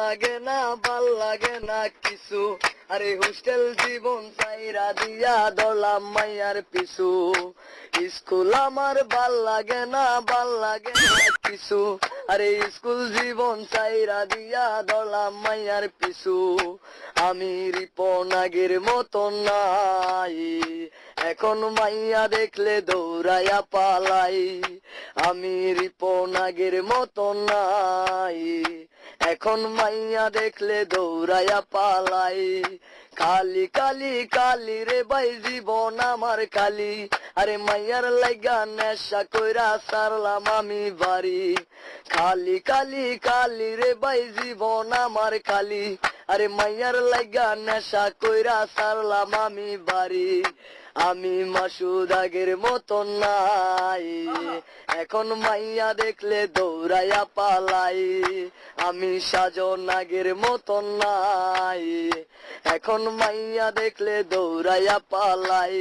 ভাল লাগে না কিছু। আরে হোস্টেল জীবন চাইরা দিয়া দলাম মাইয়ার পিছু। স্কুল আমার ভাল লাগে না কিছু। আরে স্কুল জীবন চাইরা দিয়া দলাম মাইয়ার পিছু। আমি রিপন আগের মতো নাই, এখন মাইয়া দেখলে দৌড়াইয়া পালাই। আমি রিপন আগের মতো নাই, এখন মাইয়া দেখলে দৌড়াইয়া পালাই। কালি কালি কালি রে ভাই জীবন আমার কালি। আরে মাইয়ার লাইগা নেশা কইরা সারলাম আমি বাড়ি। খালি কালি কালি রে ভাই জীবন আমার কালি। আরে মাইয়ার লাইগা নেশা কইরা সারলাম আমি বাড়ি। আমি মাসুদ আগের মতো নাই, এখন মাইয়া দেখলে দৌড়াইয়া পালাই। আমি সাজন আগের মতো নাই, এখন মাইয়া দেখলে দৌড়াইয়া পালাই।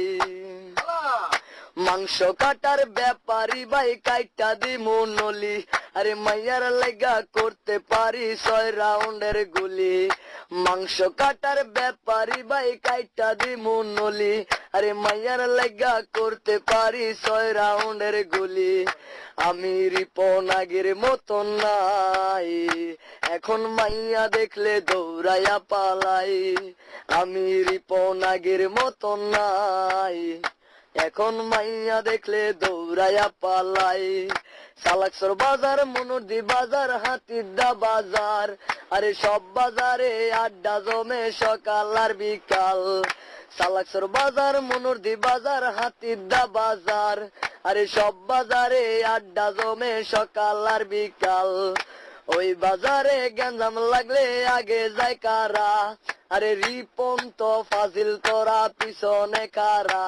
মাংস কাটার ব্যাপারী ভাই কাইটা দিমু নলি। আরে মাইয়ার লাইগা করতে পারি 6 রাউন্ডের গুলি। মাংস কাটার ব্যাপারী ভাই কাইটা দিমু নলি। আরে মাইয়ার লাইগা করতে পারি 6 রাউন্ডের গুলি। আমি রিপন আগের মতো নাই, এখন মাইয়া দেখলে দৌড়াইয়া পালাই। আমি রিপন আগের মতো নাই, এখন মাইয়া দেখলে দৌড়াইয়া পালাই। সালাকসর বাজার, মনুরদি বাজার, হাতিরদা বাজার, আরে সব বাজারে আড্ডা জমে সকাল আর বিকাল। সালাকসর বাজার, মনুরদি বাজার, হাতিরদা বাজার, আরে সব বাজারে আড্ডা জমে সকাল আর বিকাল। ওই বাজারে গ্যাঞ্জাম লাগলে আগে যায় কারা? আরে রিপন তো ফাজিল, তোরা পিছনে কারা?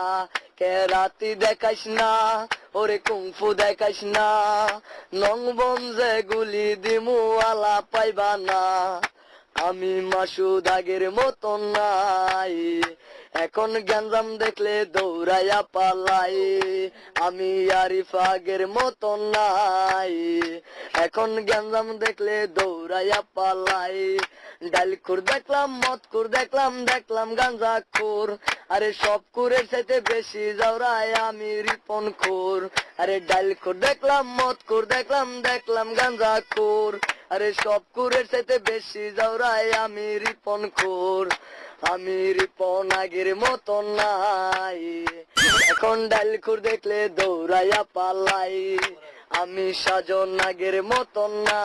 কেরাতি দেখাইস না, ওরে কুংফু দেখাইস না, নংবঞ্জে গুলি দিমু আলা পাইবা না। আমি মাসুদ আগের মতো নাই, এখন গ্যাঞ্জাম দেখলে দৌড়াইয়া পালাই। আমি আরিফ আগের মতো নাই, এখন গ্যাঞ্জাম দেখলে দৌড়াইয়া পালাই। ডাইল খুর দেখলাম, মদ খুর দেখলাম, দেখলাম গাঞ্জা খুর, আরে সব খুরের চাইতে বেশি যাওরাই আমি রিপন খুর। আরে ডাইল খুর দেখলাম, মদ খুর দেখলাম, দেখলাম গাঞ্জা খুর, আরে সব খুরের চাইতে বেশি যাওরাই আমি রিপন খুর। আমি রিপন আগের মতো নাই, এখন ডাইল খুর দেখলে দৌড়াইয়া পালাই। আমি সাজন আগের মতো না।